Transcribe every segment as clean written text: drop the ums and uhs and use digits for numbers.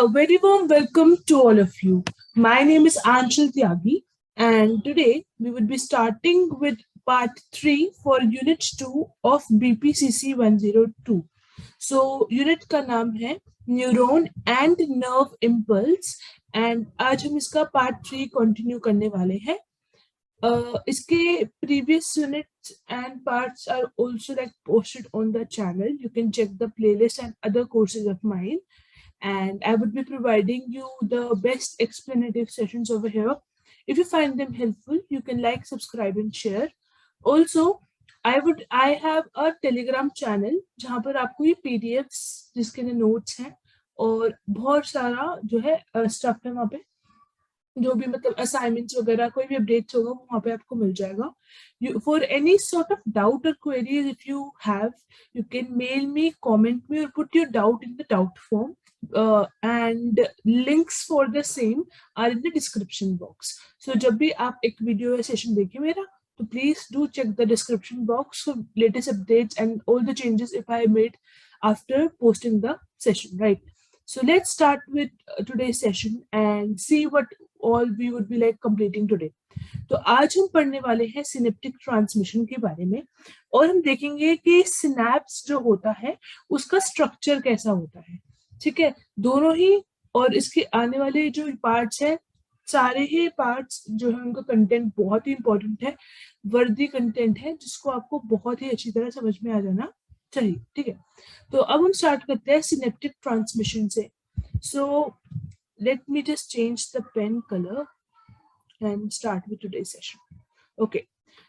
A very warm welcome to all of you. My name is Anshul Tyagi, and today we would be starting with part 3 for Unit 2 of BPCC 102. So, unit का नाम है neuron and nerve impulse and आज हम इसका part 3 continue करने वाले हैं. इसके previous units and parts are also like posted on the channel. You can check the playlist and other courses of mine. And I would be providing you the best explanative sessions over here. If you find them helpful, you can like, subscribe and share. Also, I have a Telegram channel जहाँ पर आपको ये PDFs जिसके लिए notes हैं और बहुत सारा जो है stuff है वहाँ पे, जो भी मतलब assignments वगैरह कोई भी updates होगा वो वहाँ पे आपको मिल जाएगा. For any sort of doubt or queries if you have, you can mail me, comment me or put your doubt in the doubt form. And links for the same are in the description box. So जब भी आप एक video या session देखें मेरा, तो please do check the description box for latest updates and all the changes if I made after posting the session, right? So let's start with today's session and see what all we would be like completing today. तो आज हम पढ़ने वाले हैं synaptic transmission के बारे में और हम देखेंगे कि सिनैप्स जो होता है उसका स्ट्रक्चर कैसा होता है. ठीक है, दोनों ही और इसके आने वाले जो पार्ट्स हैं, सारे ही पार्ट्स जो है उनका कंटेंट बहुत ही इंपॉर्टेंट है, वर्दी कंटेंट है जिसको आपको बहुत ही अच्छी तरह समझ में आ जाना चाहिए. ठीक है, तो अब हम स्टार्ट करते हैं सिनेप्टिक ट्रांसमिशन से. So let me just change the pen colour and start with today's session. Okay,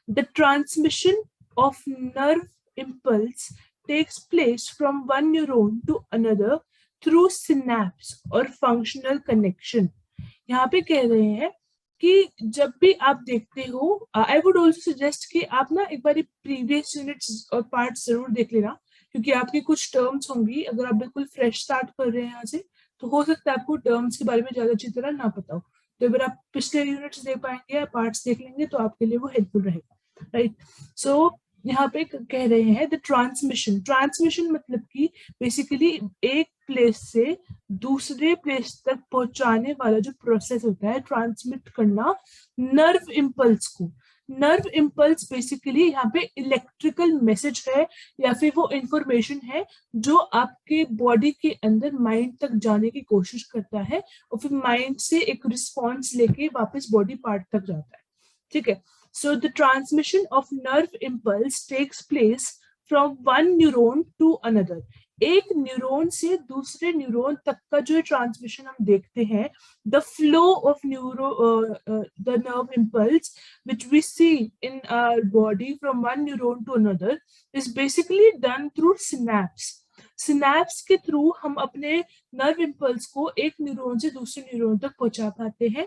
the transmission of nerve impulse takes place from one neuron to another through synapse or functional connection. यहाँ पे कह रहे हैं कि जब भी आप देखते हो, I would also suggest कि आप ना एक बार previous units और parts जरूर देख लेना, क्योंकि आपकी कुछ terms होंगी. अगर आप बिल्कुल fresh start कर रहे हैं यहाँ से, तो हो सकता है आपको terms के बारे में ज्यादा अच्छी तरह ना पता हो. तो अगर आप पिछले यूनिट्स देख पाएंगे या पार्ट्स देख लेंगे तो आपके लिए वो हेल्पफुल रहेगा, राइट? सो यहाँ पे कह रहे हैं द ट्रांसमिशन मतलब कि बेसिकली एक प्लेस से दूसरे प्लेस तक पहुंचाने वाला जो प्रोसेस होता है, ट्रांसमिट करना नर्व इम्पल्स को. नर्व इम्पल्स बेसिकली यहाँ पे इलेक्ट्रिकल मैसेज है या फिर वो इंफॉर्मेशन है जो आपके बॉडी के अंदर माइंड तक जाने की कोशिश करता है और फिर माइंड से एक रिस्पॉन्स लेके वापस बॉडी पार्ट तक जाता है. ठीक है, so the transmission of nerve impulse takes place from one neuron to another. एक न्यूरॉन से दूसरे न्यूरॉन तक का जो ट्रांसमिशन हम देखते हैं, the flow of the nerve impulse which we see in our body from one neuron to another is basically done through synapse. Synapse के थ्रू हम अपने नर्व इम्पल्स को एक न्यूरॉन से दूसरे न्यूरॉन तक पहुंचा पाते हैं,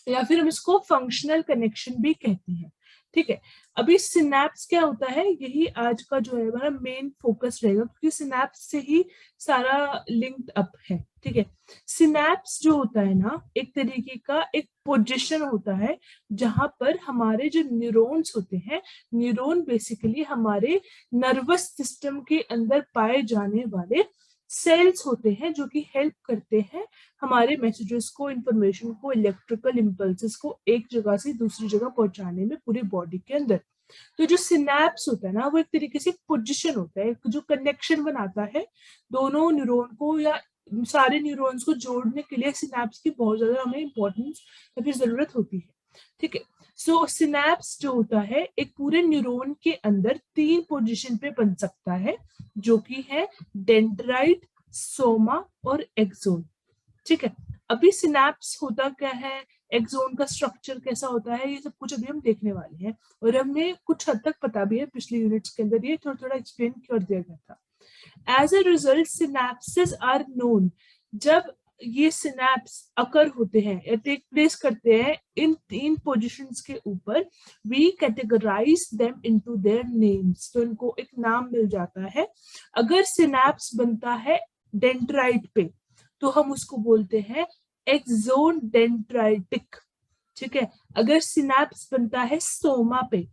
या फिर हम इसको फंक्शनल कनेक्शन भी कहते हैं. ठीक है, अभी सिनैप्स क्या होता है, यही आज का जो है हमारा मेन फोकस रहेगा, क्योंकि सिनैप्स से ही सारा लिंक्ड अप है. ठीक है, सिनैप्स जो होता है ना, एक तरीके का एक पोजीशन होता है जहां पर हमारे जो न्यूरॉन्स होते हैं, न्यूरॉन बेसिकली हमारे नर्वस सिस्टम के अंदर पाए जाने वाले सेल्स होते हैं जो कि हेल्प करते हैं हमारे मैसेजेस को, इंफॉर्मेशन को, इलेक्ट्रिकल इम्पल्सेस को एक जगह से दूसरी जगह पहुंचाने में पूरी बॉडी के अंदर. तो जो सिनैप्स होता है ना, वो एक तरीके से पोजीशन होता है जो कनेक्शन बनाता है दोनों न्यूरॉन को या सारे न्यूरॉन्स को जोड़ने के लिए. सिनैप्स की बहुत ज्यादा हमें इंपॉर्टेंस या फिर जरूरत होती है. ठीक है, सो सिनैप्स जो होता है एक पूरे न्यूरॉन के अंदर 3 पोजीशन पे बन सकता है, जो कि है डेंड्राइट, सोमा और एक्सोन. ठीक है, अभी सिनैप्स होता क्या है, एक्सोन का स्ट्रक्चर कैसा होता है, ये सब कुछ अभी हम देखने वाले हैं और हमें कुछ हद तक पता भी है, पिछले यूनिट्स के अंदर ये थोड़ा थोड़ा एक्सप्लेन कर दिया गया था. As a result synapses are known. जब ये सिनैप्स अकर होते हैं या टेक प्लेस करते हैं इन 3 पोजीशंस के ऊपर, we categorise them into their names. तो इनको एक नाम मिल जाता है. अगर सिनैप्स बनता है डेंड्राइट पे तो हम उसको बोलते हैं एक्सोन डेंड्राइटिक. ठीक है, अगर सिनैप्स बनता है सोमा पे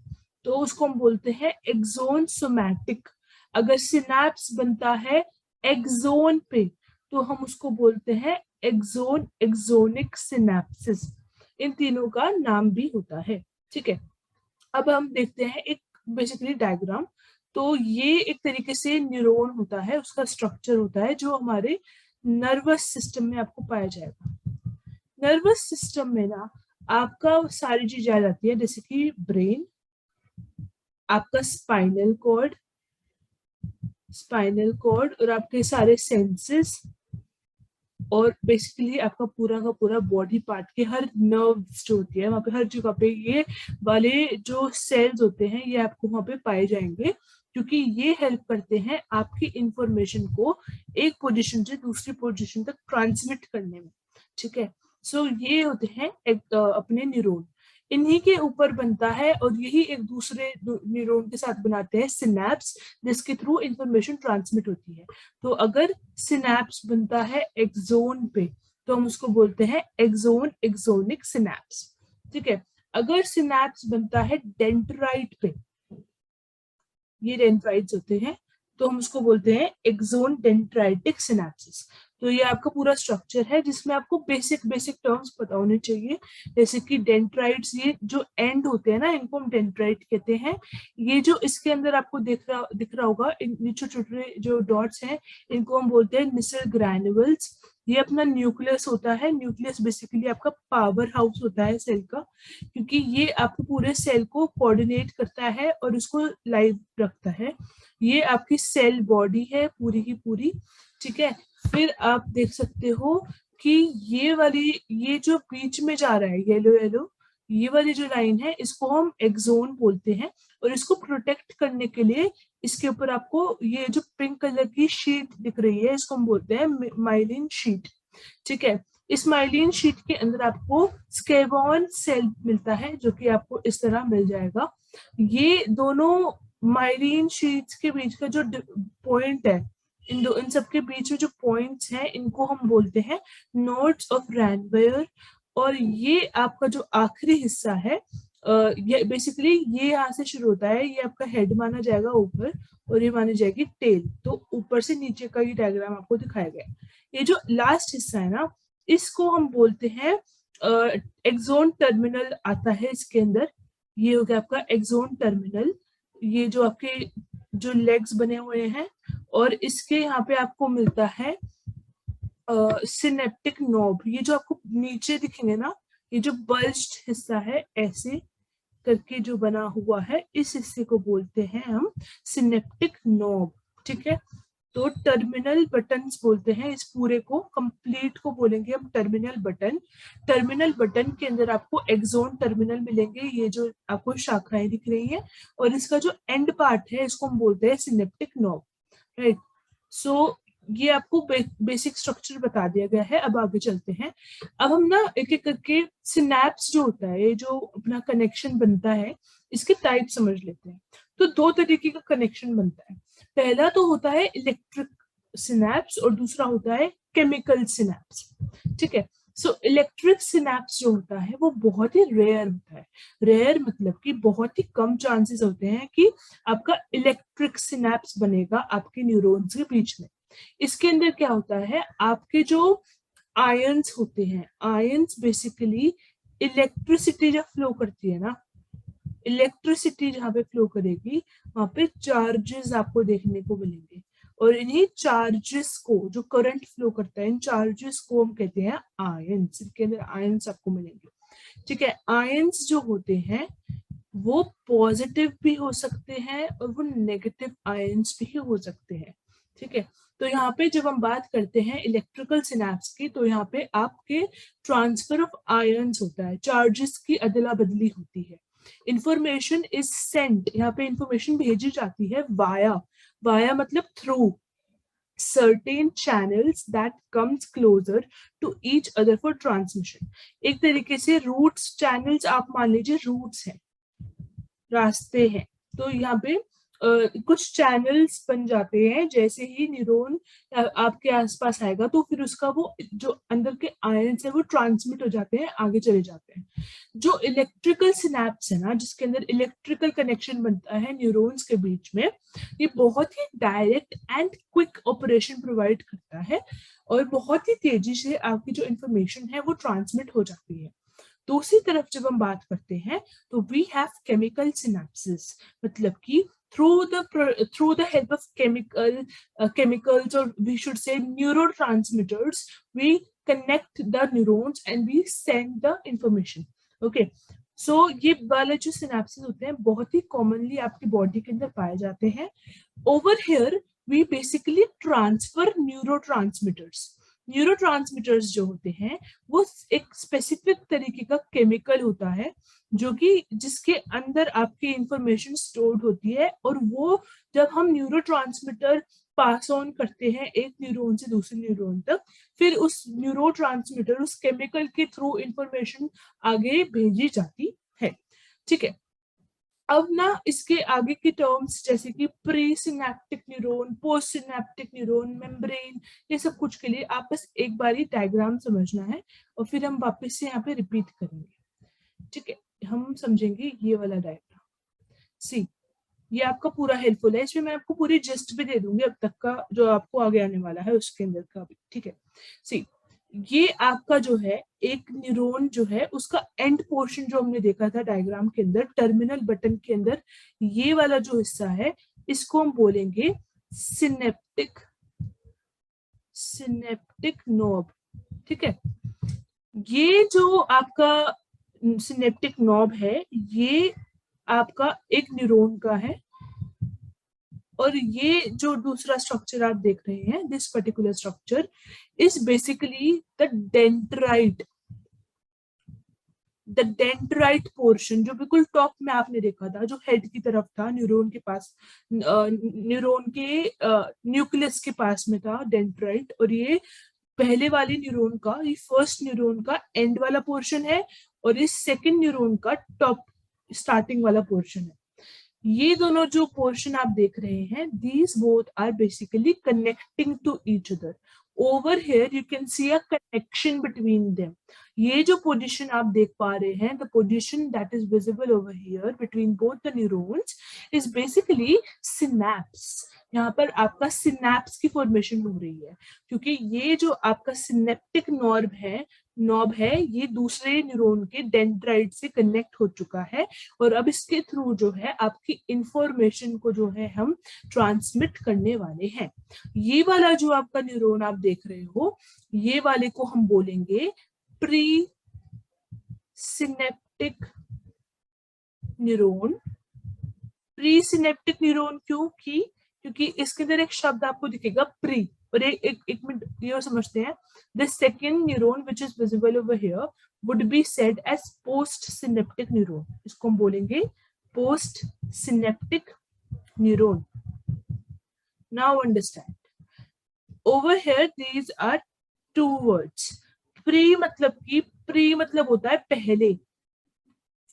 तो उसको हम बोलते हैं एक्सोन सोमैटिक. अगर सिनैप्स बनता है एक्सोन पे तो हम उसको बोलते हैं एक्सोन एक्सोनिक सिनेप्सिस। इन तीनों का नाम भी होता है। ठीक है, अब हम देखते हैं एक बेसिकली डायग्राम। तो ये एक तरीके से न्यूरॉन होता है, उसका स्ट्रक्चर होता है जो हमारे नर्वस सिस्टम में आपको पाया जाएगा। नर्वस सिस्टम में ना आपका सारी चीजें आ जाती है, जैसे कि ब्रेन, आपका स्पाइनल कॉर्ड और आपके सारे सेंसेस, और बेसिकली आपका पूरा का पूरा बॉडी पार्ट के हर नर्व्स जो होती है वहां पे, हर जगह पे ये वाले जो सेल्स होते हैं ये आपको वहां पे पाए जाएंगे, क्योंकि ये हेल्प करते हैं आपकी इंफॉर्मेशन को एक पोजीशन से दूसरी पोजीशन तक ट्रांसमिट करने में। ठीक है, सो ये होते हैं अपने न्यूरॉन, इन्हीं के ऊपर बनता है और यही एक दूसरे न्यूरॉन के साथ बनाते हैं सिनैप्स, जिसके थ्रू इंफॉर्मेशन ट्रांसमिट होती है। तो अगर सिनैप्स बनता है एक्सोन पे तो हम उसको बोलते हैं एक्सोन एक्सोनिक सिनैप्स। ठीक है, अगर सिनैप्स बनता है डेंड्राइट पे, ये डेंड्राइट्स होते हैं, तो हम उसको बोलते हैं एक्सोन डेंड्राइटिक सिनैप्सिस। तो ये आपका पूरा स्ट्रक्चर है जिसमें आपको बेसिक बेसिक टर्म्स पता होने चाहिए, जैसे कि डेंड्राइट्स, ये जो एंड होते हैं ना इनको हम डेंड्राइट कहते हैं। ये जो इसके अंदर आपको दिख रहा होगा, इन छोटे छोटे जो डॉट्स हैं इनको हम बोलते हैं निसेल ग्रैन्युल्स। ये अपना न्यूक्लियस होता है, न्यूक्लियस बेसिकली आपका पावर हाउस होता है सेल का, क्योंकि ये आपको पूरे सेल को कोऑर्डिनेट करता है और उसको लाइव रखता है। ये आपकी सेल बॉडी है पूरी की पूरी। ठीक है, फिर आप देख सकते हो कि ये जो बीच में जा रहा है येलो येलो, ये वाली जो लाइन है इसको हम एक्सोन बोलते हैं, और इसको प्रोटेक्ट करने के लिए इसके ऊपर आपको ये जो पिंक कलर की शीट दिख रही है इसको हम बोलते हैं माइलिन शीट। ठीक है, इस माइलिन शीट के अंदर आपको स्केबॉन सेल मिलता है जो कि आपको इस तरह मिल जाएगा। ये दोनों माइलिन शीट्स के बीच का जो पॉइंट है, इन सब के बीच में जो पॉइंट्स हैं इनको हम बोलते हैं नोड्स ऑफ रैनवेयर। और ये आपका जो आखिरी हिस्सा है, ये बेसिकली ये यहाँ से शुरू होता है, ये आपका हेड माना जाएगा ऊपर और ये मानी जाएगी टेल। तो ऊपर से नीचे का ये डायग्राम आपको दिखाया गया है। ये जो लास्ट हिस्सा है ना इसको हम बोलते हैं एक्सोन टर्मिनल आता है इसके अंदर। ये हो गया आपका एक्सोन टर्मिनल, ये जो आपके जो लेग्स बने हुए हैं, और इसके यहाँ पे आपको मिलता है सिनेप्टिक नोब। ये जो आपको नीचे दिखेंगे ना, ये जो बल्ज्ड हिस्सा है ऐसे करके जो बना हुआ है, इस हिस्से को बोलते हैं हम सिनेप्टिक नोब। ठीक है, तो टर्मिनल बटन्स बोलते हैं इस पूरे को, कंप्लीट को बोलेंगे हम टर्मिनल बटन। टर्मिनल बटन के अंदर आपको एक्सोन टर्मिनल मिलेंगे, ये जो आपको शाखाएं दिख रही हैं, और इसका जो एंड पार्ट है इसको हम बोलते हैं सिनेप्टिक नोब। राइट, सो ये आपको बेसिक स्ट्रक्चर बता दिया गया है। अब आगे चलते हैं। अब हम ना एक एक करके सिनैप्स जो होता है, ये जो अपना कनेक्शन बनता है, इसके टाइप समझ लेते हैं। तो दो तरीके का कनेक्शन बनता है। पहला तो होता है इलेक्ट्रिक सिनैप्स और दूसरा होता है केमिकल सिनैप्स। ठीक है, सो इलेक्ट्रिक सिनैप्स जो होता है वो बहुत ही रेयर होता है। रेयर मतलब कि बहुत ही कम चांसेस होते हैं कि आपका इलेक्ट्रिक सिनैप्स बनेगा आपके न्यूरॉन्स के बीच में। इसके अंदर क्या होता है, आपके जो आयंस होते हैं, आयंस बेसिकली इलेक्ट्रिसिटी जब फ्लो करती है ना, इलेक्ट्रिसिटी जहाँ पे फ्लो करेगी वहां पे चार्जेस आपको देखने को मिलेंगे, और इन्हीं चार्जेस को, जो करंट फ्लो करता है, इन चार्जेस को हम कहते हैं आयंस। इनके अंदर आयंस आपको मिलेंगे। ठीक है, आयंस जो होते हैं वो पॉजिटिव भी हो सकते हैं और वो नेगेटिव आयंस भी हो सकते हैं। ठीक है, तो यहाँ पे जब हम बात करते हैं इलेक्ट्रिकल सिनैप्स की, तो यहाँ पे आपके ट्रांसफर ऑफ आयंस होता है, चार्जेस की अदला बदली होती है। इंफॉर्मेशन इज सेंट, यहाँ पे इंफॉर्मेशन भेजी जाती है वाया, वाया मतलब through certain channels that comes closer to each other for transmission। एक तरीके से रूट्स, चैनल्स आप मान लीजिए रूट्स हैं, रास्ते हैं। तो यहाँ पे कुछ चैनल्स बन जाते हैं। जैसे ही न्यूरॉन आपके आसपास आएगा तो फिर उसका वो जो अंदर के आयन्स है वो ट्रांसमिट हो जाते हैं, आगे चले जाते हैं। जो इलेक्ट्रिकल सिनेप्स है ना, जिसके अंदर इलेक्ट्रिकल कनेक्शन बनता है न्यूरॉन्स के बीच में, ये बहुत ही direct and quick operation provide करता है और बहुत ही तेजी से आपकी जो इंफॉर्मेशन है वो ट्रांसमिट हो जाती है। दूसरी तरफ जब हम बात करते हैं तो वी हैव केमिकल सिनेप्सिस, मतलब कि through the help of chemicals, or we should say neurotransmitters, we connect the neurons and we send the information. Okay, so ये वाले जो सिनेप्सिस होते हैं बहुत ही कॉमनली आपकी बॉडी के अंदर पाए जाते हैं। Over here we basically transfer neurotransmitters. Neurotransmitters जो होते हैं वो एक स्पेसिफिक तरीके का केमिकल होता है जो कि जिसके अंदर आपकी इंफॉर्मेशन स्टोर्ड होती है, और वो जब हम न्यूरोट्रांसमिटर पास ऑन करते हैं एक न्यूरॉन से दूसरे न्यूरॉन तक, फिर उस न्यूरोट्रांसमिटर उस केमिकल के थ्रू इंफॉर्मेशन आगे भेजी जाती है। ठीक है, अब ना इसके आगे की टर्म्स जैसे कि pre synaptic neuron, post synaptic neuron, membrane, ये सब कुछ के लिए आप बस एक बार ही डायग्राम समझना है और फिर हम वापस से यहाँ पे रिपीट करेंगे। ठीक है, हम समझेंगे ये वाला डायग्राम। सी, ये आपका पूरा हेल्पफुल है, इसमें मैं आपको पूरी जिस्ट भी दे दूंगी अब तक का जो आपको आगे आने वाला है उसके अंदर का भी। ठीक है, सी, ये आपका जो है एक न्यूरॉन जो है उसका एंड पोर्शन जो हमने देखा था डायग्राम के अंदर, टर्मिनल बटन के अंदर, ये वाला जो हिस्सा है इसको हम बोलेंगे सिनेप्टिक नोब। ठीक है, ये जो आपका सिनेप्टिक नोब है ये आपका एक न्यूरॉन का है, और ये जो दूसरा स्ट्रक्चर आप देख रहे हैं, this particular structure is basically the dendrite portion, जो बिल्कुल टॉप में आपने देखा था, जो हेड की तरफ था, न्यूरॉन के पास, न्यूरॉन के न्यूक्लियस के पास में था डेंड्राइट, और ये पहले वाले न्यूरॉन का, ये फर्स्ट न्यूरॉन का एंड वाला पोर्शन है, और इस सेकंड न्यूरॉन का टॉप स्टार्टिंग वाला पोर्शन है। ये दोनों जो पोर्शन आप देख रहे हैं, these both are basically connecting to each other. Over here you can see a connection between them. ये जो पोजीशन आप देख पा रहे हैं, the position that is visible over here between both the neurons is basically synapse. यहाँ पर आपका सिनेप्स की फॉर्मेशन हो रही है, क्योंकि ये जो आपका सिनेप्टिक नॉब है ये दूसरे न्यूरॉन के डेंड्राइट से कनेक्ट हो चुका है, और अब इसके थ्रू जो है आपकी इंफॉर्मेशन को जो है हम ट्रांसमिट करने वाले हैं। ये वाला जो आपका न्यूरॉन आप देख रहे हो, ये वाले को हम बोलेंगे pre synaptic neuron. Pre synaptic neuron क्योंकि इसके अंदर एक शब्द आपको दिखेगा प्री, और एक मिनट ये समझते हैं, the second neuron which is visible over here would be said as post synaptic neuron. इसको हम बोलेंगे post synaptic neuron. Now understand, over here these are two words. pre मतलब होता है पहले,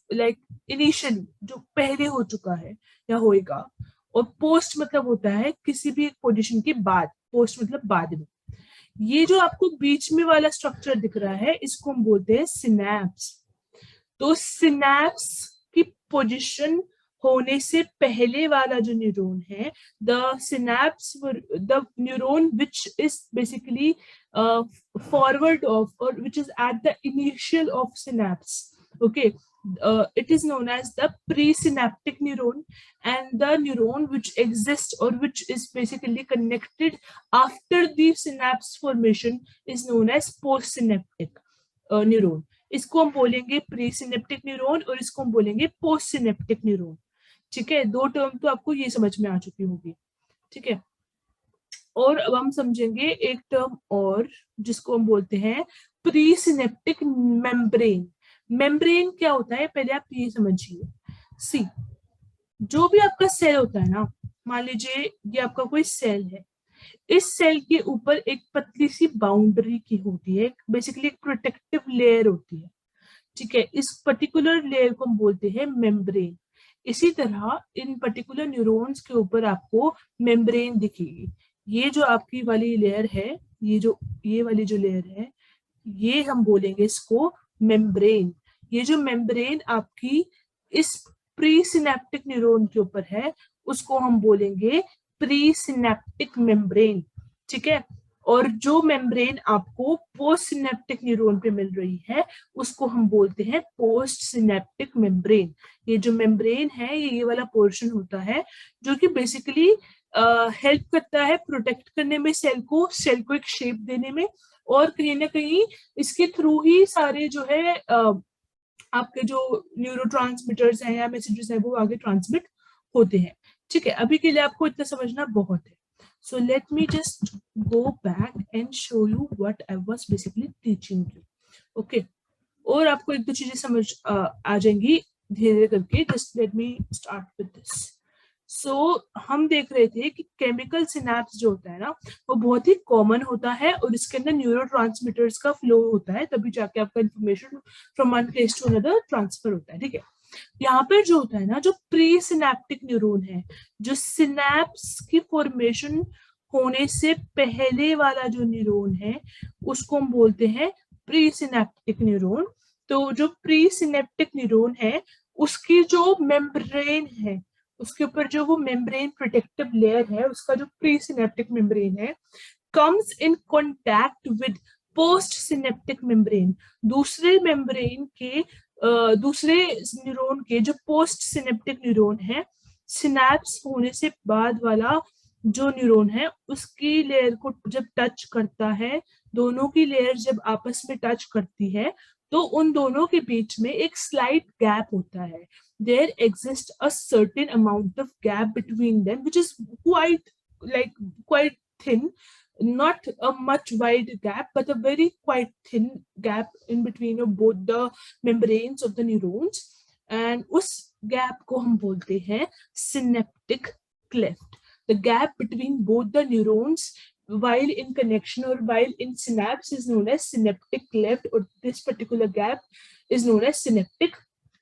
like initially, जो पहले हो चुका है या होएगा, और पोस्ट मतलब होता है किसी भी एक पोजीशन के बाद, पोस्ट मतलब बाद में। ये जो आपको बीच में वाला स्ट्रक्चर दिख रहा है इसको हम बोलते हैं सिनेप्स। तो सिनेप्स की पोजीशन होने से पहले वाला जो न्यूरॉन है, the neuron which is basically forward of, और which is at the initial of synapse, okay, it is known as the presynaptic neuron, and the neuron which exists or which is basically connected after the synapse formation is known as postsynaptic neuron. इसको हम बोलेंगे presynaptic neuron और इसको हम बोलेंगे postsynaptic neuron. ठीक है, दो टर्म तो आपको ये समझ में आ चुकी होगी। ठीक है, और अब हम समझेंगे एक टर्म और जिसको हम बोलते हैं प्रीसिनेप्टिक मेम्ब्रेन। मेम्ब्रेन क्या होता है पहले आप ये समझिए। सी, जो भी आपका सेल होता है ना, मान लीजिए ये आपका कोई सेल है, इस सेल के ऊपर एक पतली सी बाउंड्री की होती है, बेसिकली एक प्रोटेक्टिव लेयर होती है। ठीक है, इस पर्टिकुलर लेयर को हम बोलते हैं मेम्ब्रेन। इसी तरह इन पर्टिकुलर न्यूरॉन्स के ऊपर आपको मेम्ब्रेन दिखेगी। ये जो आपकी वाली लेयर है, ये वाली जो लेयर है, ये हम बोलेंगे इसको मेम्ब्रेन। ये जो मेम्ब्रेन आपकी इस प्री सिनेप्टिक न्यूरॉन के ऊपर है, उसको हम बोलेंगे प्री सिनेप्टिक मेम्ब्रेन। ठीक है। और जो मेम्ब्रेन आपको पोस्ट सिनेप्टिक न्यूरॉन पे मिल रही है, उसको हम बोलते हैं पोस्ट सिनेप्टिक मेम्ब्रेन। ये जो मेम्ब्रेन है, ये वाला पोर्शन होता है जो कि बेसिकली हेल्प करता है प्रोटेक्ट करने में सेल को एक शेप देने में, और कहीं ना कहीं इसके थ्रू ही सारे जो है आपके जो न्यूरोट्रांसमीटर्स हैं या मैसेजेस हैं वो आगे ट्रांसमिट होते हैं। ठीक है, अभी के लिए आपको इतना समझना बहुत है। सो let me just go back and show you what I was basically teaching you. Okay, और आपको एक दो चीजें समझ आ जाएंगी धीरे धीरे करके। Just let me start with this. So हम देख रहे थे कि केमिकल सिनेप्स जो होता है ना, वो बहुत ही कॉमन होता है और इसके अंदर न्यूरोट्रांसमीटर्स का फ्लो होता है, तभी जाके आपका information from one place to another transfer होता है। ठीक है, यहाँ पर जो होता है ना, जो प्री सिनेप्टिक न्यूरॉन है, जो सिनेप्स की फॉर्मेशन होने से पहले वाला जो न्यूरॉन है, उसको हम बोलते हैं प्री सिनेप्टिक न्यूरॉन। तो जो प्री सिनेप्टिक न्यूरॉन है, उसकी जो मेम्ब्रेन है, उसके ऊपर जो वो मेम्ब्रेन प्रोटेक्टिव लेयर है, उसका जो प्री सिनेप्टिक मेम्ब्रेन है, comes in contact with post synaptic membrane. दूसरे मेम्ब्रेन के दूसरे न्यूरॉन के जो पोस्ट सिनेप्टिक न्यूरॉन है, सिनेप्स होने से बाद वाला जो न्यूरॉन है, उसकी लेयर को जब टच करता है, दोनों की लेयर जब आपस में टच करती है, तो उन दोनों के बीच में एक स्लाइट गैप होता है। There exists a certain amount of gap between them, which is quite thin, not a much wide gap, but a very quite thin gap in between of both the membranes of the neurons. And उस gap को हम बोलते हैं synaptic cleft. The gap between both the neurons while in connection or while in synapse is known as synaptic cleft, or this particular gap is known as synaptic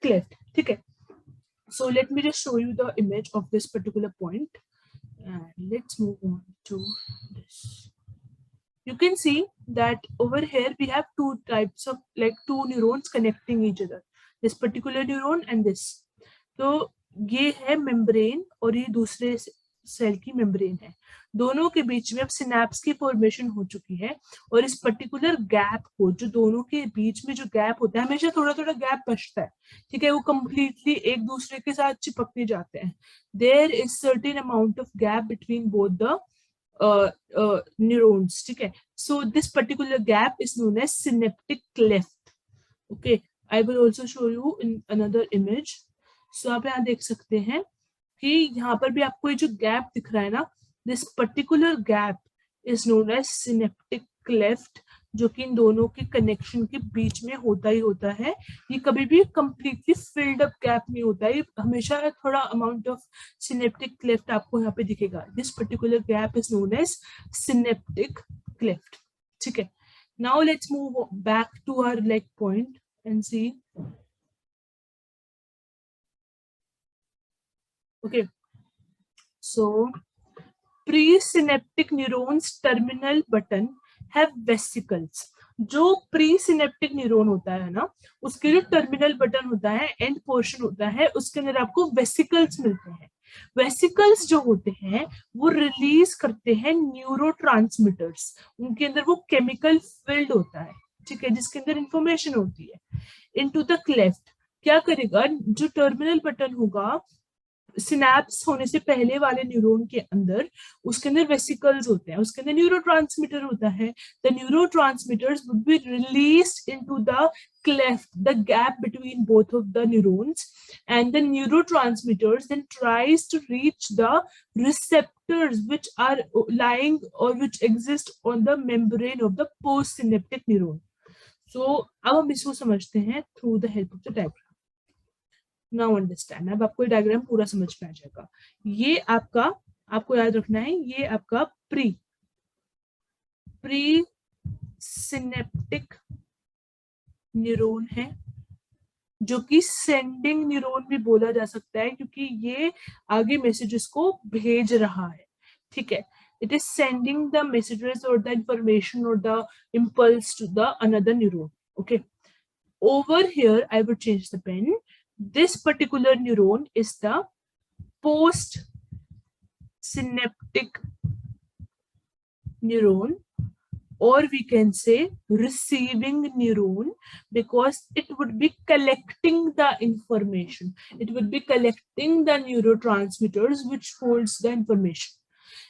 cleft. ठीक है, so let me just show you the image of this particular point, and let's move on to this. You can see that over here we have two types of two neurons connecting each other, this particular neuron and this. तो ये है membrane और ये दूसरे cell की membrane है, दोनों के बीच में अब सिनेप्स की फॉर्मेशन हो चुकी है, और इस पर्टिकुलर गैप को, जो दोनों के बीच में जो गैप होता है, हमेशा थोड़ा थोड़ा गैप बचता है, ठीक है, वो कंप्लीटली एक दूसरे के साथ चिपक नहीं जाते हैं। There is certain amount of gap between both the neurons. ठीक है, so this particular gap is known as synaptic cleft. Okay, I will also show you in another image. So आप यहाँ देख सकते हैं कि यहाँ पर भी आपको ये जो गैप दिख रहा है ना, this particular gap is known as synaptic cleft, जो कि इन दोनों के कनेक्शन के बीच में होता ही होता है। ये कभी भी कंप्लीटली फिल्ड अप गैप नहीं होता है, हमेशा थोड़ा अमाउंट ऑफ सिनेप्टिक क्लेफ्ट आपको यहाँ पे दिखेगा। This particular gap is known as synaptic cleft. ठीक है, now let's move back to our leg point and see. Okay, so presynaptic neurons terminal button have vesicles. जो प्री सिनेप्टिक न्यूरॉन होता है ना, उसके जो टर्मिनल बटन होता है, एंड पोर्शन होता है, उसके अंदर आपको वेसिकल्स मिलते हैं। वेसिकल्स जो होते हैं वो रिलीज करते हैं न्यूरोट्रांसमीटर्स, उनके अंदर वो केमिकल फिल्ड होता है, ठीक है, जिसके अंदर इंफॉर्मेशन होती है। इनटू द क्लेफ्ट क्या करेगा, जो टर्मिनल बटन होगा सिनेप्स होने से पहले वाले न्यूरॉन के अंदर, उसके अंदर वेसिकल्स होते हैं, उसके अंदर न्यूरोट्रांसमीटर होता है। The neurotransmitters would be released into the cleft, the gap between both of the neurons, and the neurotransmitters then tries to reach the receptors which are lying or which exist on the membrane of the postsynaptic neuron. So अब हम इसको समझते हैं through the help of the diagram. Now understand, अब आपको diagram पूरा समझ में आ जाएगा। ये आपको याद रखना है, ये आपका प्री सिनेप्टिक न्यूरॉन है, जो कि सेंडिंग न्यूरॉन भी बोला जा सकता है, क्योंकि ये आगे मैसेजेस को भेज रहा है। ठीक है, it is sending the messages or the information or the impulse to the another neuron. Okay, over here I would change the pen. This particular neuron is the post synaptic neuron, or we can say receiving neuron, because it would be collecting the information, it would be collecting the neurotransmitters which holds the information.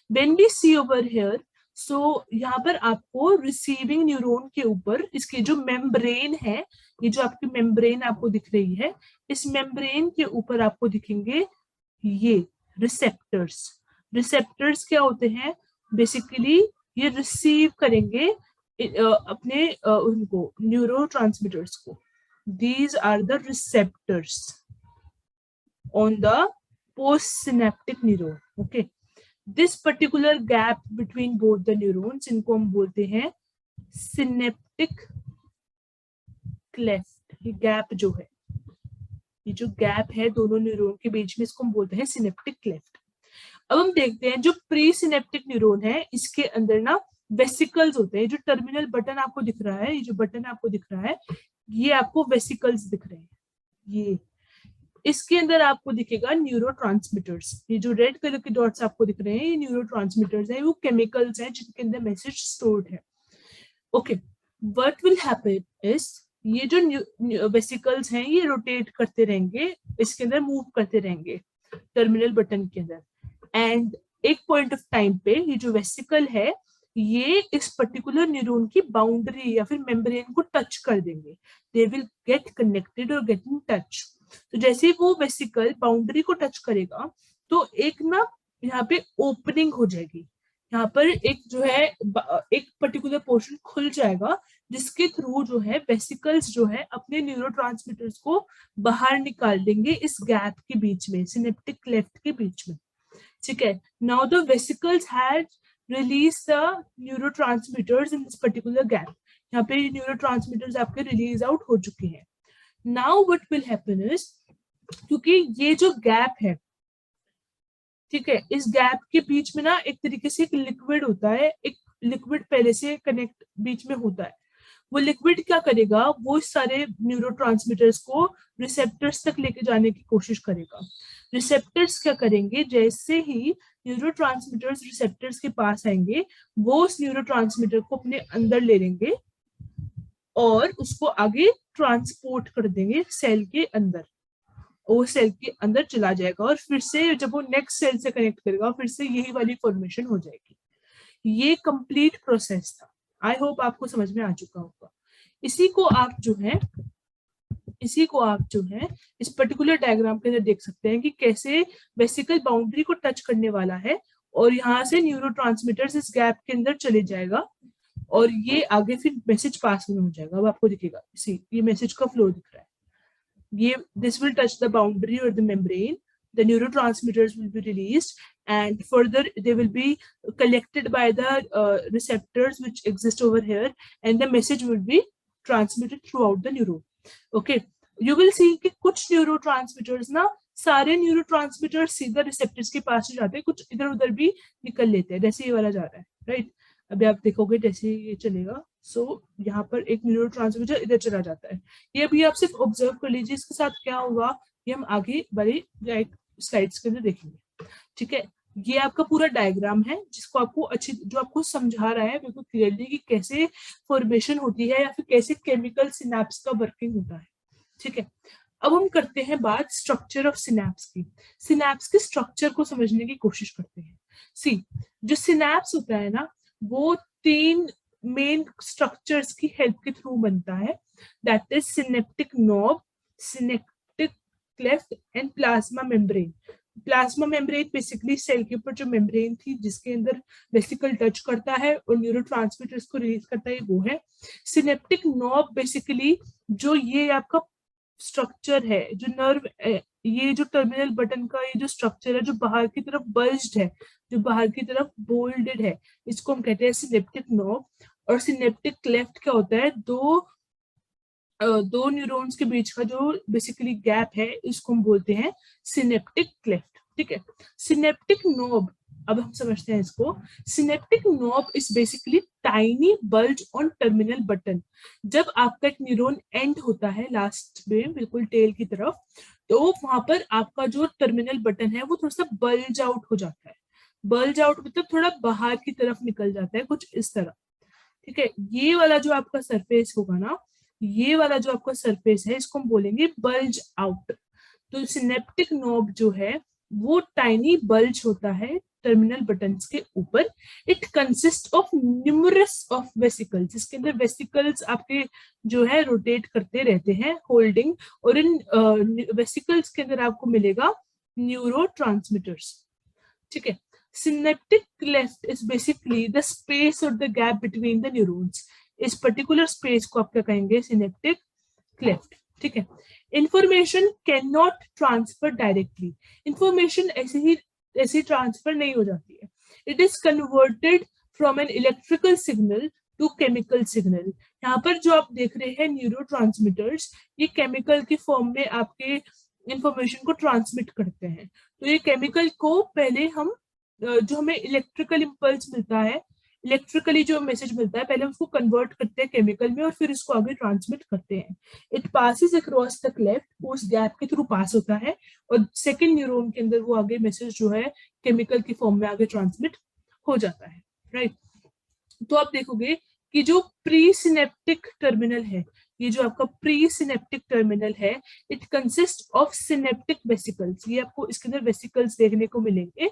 When we see over here, so यहाँ पर आपको receiving neuron के ऊपर इसके जो membrane है, ये जो आपकी मेम्ब्रेन आपको दिख रही है, इस मेम्ब्रेन के ऊपर आपको दिखेंगे ये रिसेप्टर्स। रिसेप्टर्स क्या होते हैं? बेसिकली ये रिसीव करेंगे अपने उनको न्यूरोट्रांसमीटर्स को। These are the receptors on the postsynaptic neuron. Okay, this particular gap between both the neurons, इनको हम बोलते हैं synaptic cleft। ये गैप जो है, ये जो गैप है दोनों न्यूरॉन के बीच में, इसको हम बोलते हैं सिनेप्टिक क्लेफ्ट। अब हम देखते हैं जो प्री सिनेप्टिक न्यूरॉन है, इसके अंदर ना वेसिकल्स होते हैं। जो टर्मिनल बटन आपको दिख रहा है, ये जो बटन आपको दिख रहा है, ये आपको वेसिकल्स दिख रहे हैं। ये इसके अंदर आपको दिखेगा न्यूरोट्रांसमीटर्स। ये जो रेड कलर के डॉट्स आपको दिख रहे हैं, ये न्यूरोट्रांसमीटर्स हैं, वो केमिकल्स हैं जिनके अंदर मैसेज स्टोर्ड है। Okay, what will happen is ये जो वेसिकल्स हैं ये रोटेट करते रहेंगे, इसके अंदर मूव करते रहेंगे टर्मिनल बटन के अंदर, एंड एक पॉइंट ऑफ टाइम पे ये जो वेसिकल है ये इस पर्टिकुलर न्यूरॉन की बाउंड्री या फिर मेम्ब्रेन को टच कर देंगे। दे विल गेट कनेक्टेड और गेट इन टच। तो जैसे ही वो वेसिकल बाउंड्री को टच करेगा तो एक ना यहाँ पे ओपनिंग हो जाएगी, यहाँ पर एक जो है एक पर्टिकुलर पोर्शन खुल जाएगा, जिसके थ्रू जो है वेसिकल्स जो है अपने न्यूरोट्रांसमीटर्स को बाहर निकाल देंगे इस गैप के बीच में, सिनेप्टिक क्लेफ्ट के बीच में। ठीक है, now the vesicles had release the neurotransmitters in this particular gap. यहाँ पे न्यूरोट्रांसमीटर्स आपके रिलीज आउट हो चुके हैं। Now what will happen is, क्योंकि ये जो गैप है, ठीक है, इस गैप के बीच में ना एक तरीके से एक लिक्विड होता है, एक लिक्विड पहले से कनेक्ट बीच में होता है। वो लिक्विड क्या करेगा, वो सारे न्यूरोट्रांसमीटर्स को रिसेप्टर्स तक लेके जाने की कोशिश करेगा। रिसेप्टर्स क्या करेंगे, जैसे ही न्यूरोट्रांसमीटर्स रिसेप्टर्स के पास आएंगे, वो उस न्यूरोट्रांसमीटर को अपने अंदर ले लेंगे और उसको आगे ट्रांसपोर्ट कर देंगे सेल के अंदर। वो सेल के अंदर चला जाएगा और फिर से जब वो नेक्स्ट सेल से कनेक्ट करेगा, फिर से यही वाली फॉर्मेशन हो जाएगी। ये कंप्लीट प्रोसेस था। आई होप आपको समझ में आ चुका होगा। इसी को आप जो है इस पर्टिकुलर डायग्राम के अंदर देख सकते हैं कि कैसे वेसिकल बाउंड्री को टच करने वाला है और यहाँ से न्यूरोट्रांसमीटर्स इस गैप के अंदर चले जाएगा और ये आगे फिर मैसेज पास हो जाएगा। अब आपको दिखेगा, इसी ये मैसेज का फ्लो दिख रहा है। ये this will touch the boundary or the membrane, the neurotransmitters will be released and further they will be collected by the receptors which exist over here, and the message will be transmitted throughout the neuron. Okay, you will see कि कुछ neurotransmitters ना, सारे neurotransmitters सीधा receptors के पास जाते हैं, कुछ इधर उधर भी निकल लेते हैं, जैसे ये वाला जा रहा है, राइट? अभी आप देखोगे जैसे ये चलेगा, सो यहाँ पर एक न्यूरोट्रांसमीटर इधर चला जाता है। ये अभी आप सिर्फ ऑब्जर्व कर लीजिए, इसके साथ क्या होगा ये हम आगे वाली स्लाइड्स के अंदर देखेंगे। ठीक है, ये आपका पूरा डायग्राम है जिसको आपको जो आपको समझा रहा है बिल्कुल क्लियरली कि कैसे फॉर्मेशन होती है या फिर कैसे केमिकल सिनेप्स का वर्किंग होता है। ठीक है, अब हम करते हैं बात स्ट्रक्चर ऑफ सिनेप्स की। सिनेप्स के स्ट्रक्चर को समझने की कोशिश करते हैं। सी, जो सिनेप्स होता है ना, वो 3 मेन स्ट्रक्चर्स की हेल्प के थ्रू बनता है, that is synaptic knob, synaptic cleft and plasma membrane. Plasma membrane basically cell के ऊपर जो मेम्ब्रेन थी जिसके अंदर वेसिकल टच करता है और न्यूरोट्रांसमीटर्स को रिलीज करता है, वो है। सिनेप्टिक नॉब बेसिकली जो ये आपका स्ट्रक्चर है, जो नर्व, ये जो टर्मिनल बटन का ये जो स्ट्रक्चर है जो बाहर की तरफ बल्ज्ड है, जो बाहर की तरफ बोल्डेड है, इसको हम कहते हैं सिनेप्टिक नॉब। और सिनेप्टिक क्लेफ्ट क्या होता है, 2 दो न्यूरॉन्स के बीच का जो बेसिकली गैप है इसको हम बोलते हैं सिनेप्टिक क्लेफ्ट। ठीक है, सिनेप्टिक नोब, अब हम समझते हैं इसको। Synaptic knob is basically tiny bulge on terminal button. जब आपका एक न्यूरॉन एंड होता है लास्ट में बिल्कुल टेल की तरफ, तो वहां पर आपका जो टर्मिनल बटन है वो थोड़ा सा बल्ज आउट हो जाता है। बल्ज आउट मतलब थोड़ा बाहर की तरफ निकल जाता है, कुछ इस तरह। ठीक है, ये वाला जो आपका सरफेस होगा ना, ये वाला जो आपका सरफेस है इसको हम बोलेंगे बल्ज आउट। तो सिनेप्टिक नोब जो है वो टाइनी बल्ज होता है टर्मिनल बटन्स के ऊपर। It consist of numerous of vesicles, इसके अंदर वेसिकल्स आपके जो है रोटेट करते रहते हैं होल्डिंग, और इन वेसिकल्स के अंदर आपको मिलेगा न्यूरो। ठीक है, synaptic cleft is basically the space or the gap between the neurons. इस पर्टिकुलर स्पेस को आप क्या कहेंगे, सिनेप्टिक क्लेफ्ट। ठीक है, information can not transfer directly, information ऐसे ट्रांसफर नहीं हो जाती है। It is converted from an electrical signal to chemical signal. यहाँ पर जो आप देख रहे हैं न्यूरोट्रांसमीटर्स, ये केमिकल की फॉर्म में आपके इंफॉर्मेशन को ट्रांसमिट करते हैं। तो ये केमिकल को पहले हम जो हमें इलेक्ट्रिकल इम्पल्स मिलता है, इलेक्ट्रिकली जो मैसेज मिलता है, पहले उसको कन्वर्ट करते हैं केमिकल में और फिर इसको आगे ट्रांसमिट करते हैं। It passes across the cleft, उस गैप के थ्रू पास होता है और सेकेंड न्यूरॉन के अंदर वो आगे मैसेज जो है केमिकल की फॉर्म में आगे ट्रांसमिट हो जाता है। राइट, तो आप देखोगे कि जो प्री सिनेप्टिक टर्मिनल है, ये जो आपका प्री सिनेप्टिक टर्मिनल है, it consist of synaptic vesicles. ये आपको इसके अंदर वेसिकल्स देखने को मिलेंगे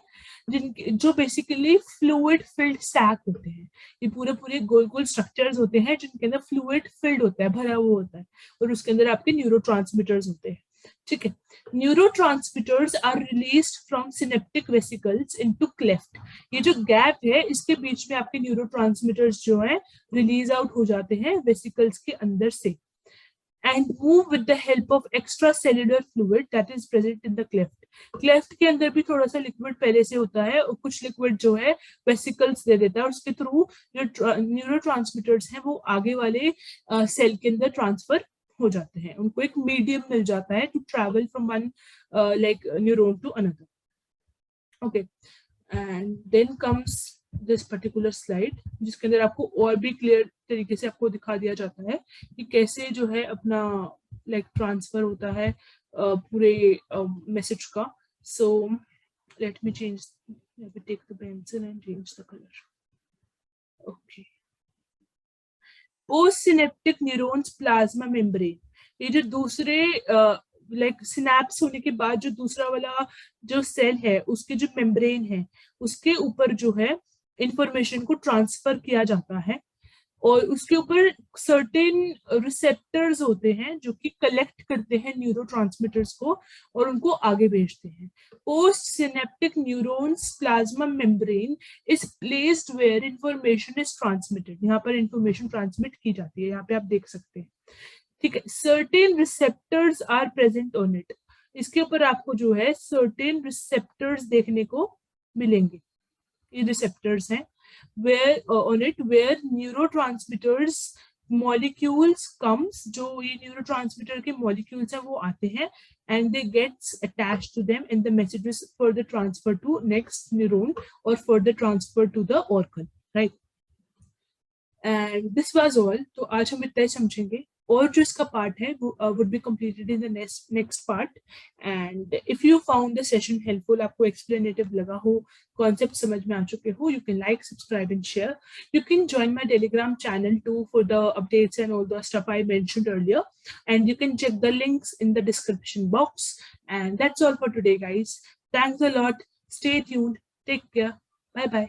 जिनके जो बेसिकली फ्लूइड फिल्ड सैक होते हैं। ये पूरे पूरे गोल गोल स्ट्रक्चर्स होते हैं जिनके अंदर फ्लूइड फिल्ड होता है, भरा हुआ होता है, और उसके अंदर आपके न्यूरोट्रांसमीटर्स होते हैं। ठीक है, neurotransmitters are released from synaptic vesicles into cleft. ये जो गैप है इसके बीच में आपके न्यूरोट्रांसमीटर्स जो है रिलीज आउट हो जाते हैं वेसिकल्स के अंदर से, and move with the help of extracellular fluid that is present in the cleft. Cleft के अंदर भी थोड़ा सा लिक्विड पहले से होता है और कुछ लिक्विड जो है वेसिकल्स दे देता है, और उसके थ्रू जो न्यूरोट्रांसमीटर्स हैं वो आगे वाले सेल के अंदर ट्रांसफर हो जाते हैं। उनको एक मीडियम मिल जाता है to travel from one like neuron to another. Okay, and then comes this particular slide जिसके अंदर आपको और भी क्लियर तरीके से आपको दिखा दिया जाता है कि कैसे जो है अपना लाइक ट्रांसफर होता है पूरे मैसेज का। So let me change, take the pencil and change the colour. Okay, post synaptic neurons plasma membrane, ये जो दूसरे लाइक सिनेप्स होने के बाद जो दूसरा वाला जो सेल है उसके जो मेम्ब्रेन है उसके ऊपर जो है इंफॉर्मेशन को ट्रांसफर किया जाता है, और उसके ऊपर सर्टेन रिसेप्टर्स होते हैं जो कि कलेक्ट करते हैं न्यूरोट्रांसमीटर्स को और उनको आगे भेजते हैं। Post synaptic neurons plasma membrane is placed where information is transmitted, यहाँ पर इंफॉर्मेशन ट्रांसमिट की जाती है, यहाँ पे आप देख सकते हैं। ठीक है, certain receptors are present on it, इसके ऊपर आपको जो है सर्टेन रिसेप्टर्स देखने को मिलेंगे। ये रिसेप्टर्स हैं where on it where neurotransmitters molecules comes, जो ये neurotransmitter के molecules हैं वो आते हैं and they gets attached to them and the messages further transfer to next neuron or further transfer to the organ, right? And this was all. तो आज हम इतना ही समझेंगे, और जो इसका पार्ट है वो would be completed in the next part. And if you found the session helpful, आपको explanative लगा हो, concept समझ में आ चुके हो, you can like, subscribe and share. You can join my Telegram channel too for the updates and all the stuff I mentioned earlier. And you can check the links in the description box. And that's all for today, guys. Thanks a lot. Stay tuned. Take care. Bye bye.